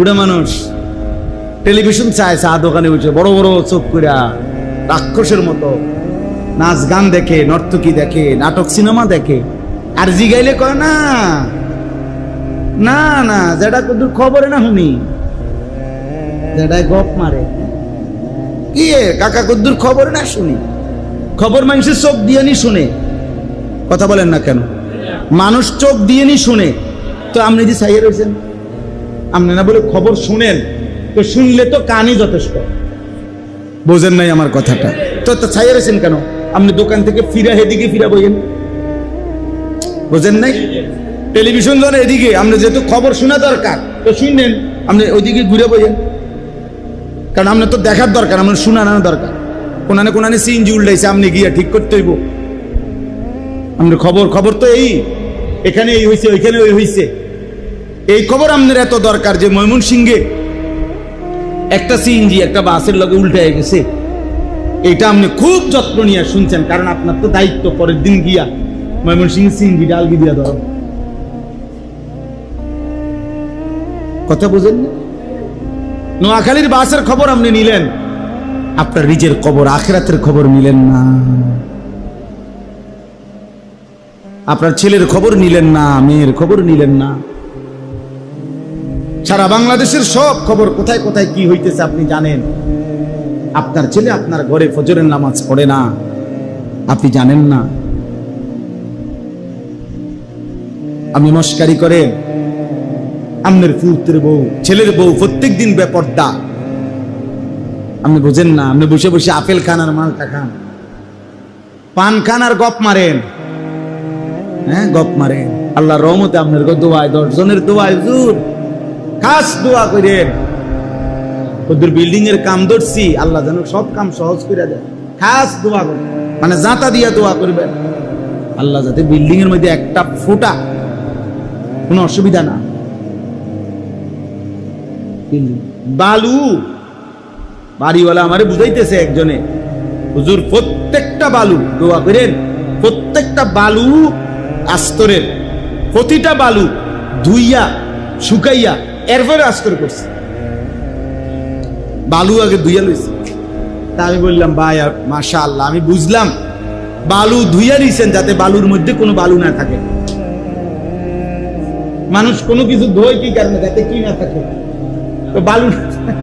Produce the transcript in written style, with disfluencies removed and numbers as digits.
বুড়া মানুষ টেলিভিশন চায়, চা দোকানে বসে বড় বড় চোখ কইরা রাক্ষসের মতো নাচ গান দেখে, নর্তকী দেখে, নাটক সিনেমা দেখে। আর জিগাইলে কয় না না না, যেটা কত খবরে না শুনি, যেটাই গপ মারে কি কাকা কদ্দুর খবর না শুনি। খবর মানুষের চোখ দিয়ে নি শুনে, কথা বলেন না কেন? মানুষ চোখ দিয়ে নি শুনে। তো আপনি যে চাইয়ে রয়েছেন, আপনি না বলে খবর শুনেন, তো শুনলে তো কানই যথেষ্ট। বোঝেন নাই আমার কথাটা? তো চাইয়ে রয়েছেন কেন? আপনি দোকান থেকে ফিরা এদিকে ফিরা বইয়েন, বোঝেন নাই? টেলিভিশন যখন এদিকে, আপনি যেহেতু খবর শোনা দরকার তো শুনলেন, আপনি ওইদিকে ঘুরে বইয়েন। কারণ আপনার তো দেখার দরকার, আপনার শোনানো দরকার। কোনানে কোনানে সিএনজি উল্টাইছে, আপনি গিয়া ঠিক করতে হইব। আপনার খবর তো এই, এখানে এই হয়েছে, ওইখানে ওই হয়েছে, এই খবর আপনার এত দরকার যে ময়মনসিংহে একটা সিএনজি একটা বাসের লগে উল্টায় গেছে। এটা আপনি খুব যত্ন নিয়ে শুনছেন, কারণ আপনার তো দায়িত্ব পরের দিন গিয়া ময়মনসিংহে সিএনজি ডালগি দিয়া ধরো। কথা বুঝেন না? নোয়াখালীর বাসের খবর আপনি নিলেন, আপনার নিজের খবর আখিরাতের খবর নিলেন না। আপনার ছেলের খবর নিলেন না, মেয়ের খবর নিলেন না। সারা বাংলাদেশের সব খবর কোথায় কোথায় কি হইতেছে আপনি জানেন। আপনার ছেলে আপনার ঘরে ফজরের নামাজ পড়ে না, আপনি জানেন না। আপনি মস্কারি করেন, আপনার পুত্রের বউ, ছেলের বউ প্রত্যেক দিন বেপর্দা, আপনি বোঝেন না। আপনি বসে বসে আপেল খান আর মালটা খান, পান খান আর গপ মারেন। হ্যাঁ, গপ মারেন। আল্লাহর রহমতে আপনার দোয়ায়, 10 জনের দোয়ায় হুজুর খাস দোয়া করেন। ওদের বিল্ডিং এর কাম ধরছি, আল্লাহ যেন সব কাম সহজ করে দেয়। খাস দোয়া করেন, মানে জাতা দিয়া দোয়া করবেন, আল্লাহ যাতে বিল্ডিং এর মধ্যে একটা ফোঁটা কোনো অসুবিধা না। বালু বাড়িওয়ালা আমারে বুঝাইতেছে একজনে, হুজুর প্রত্যেকটা বালু দোয়া করেন, প্রত্যেকটা বালু আস্তরের, প্রতিটা বালু ধুইয়া শুকাইয়া এরপরে আস্তর করছে। বালু আগে ধুইয়া লইছে। তা আমি বললাম ভাই মাশাআল্লাহ, আমি বুঝলাম বালু ধুইয়া দিয়েছেন যাতে বালুর মধ্যে কোনো বালু না থাকে। মানুষ কোনো কিছু ধোয় কি কারণে? যাতে কি না থাকে, তো বালু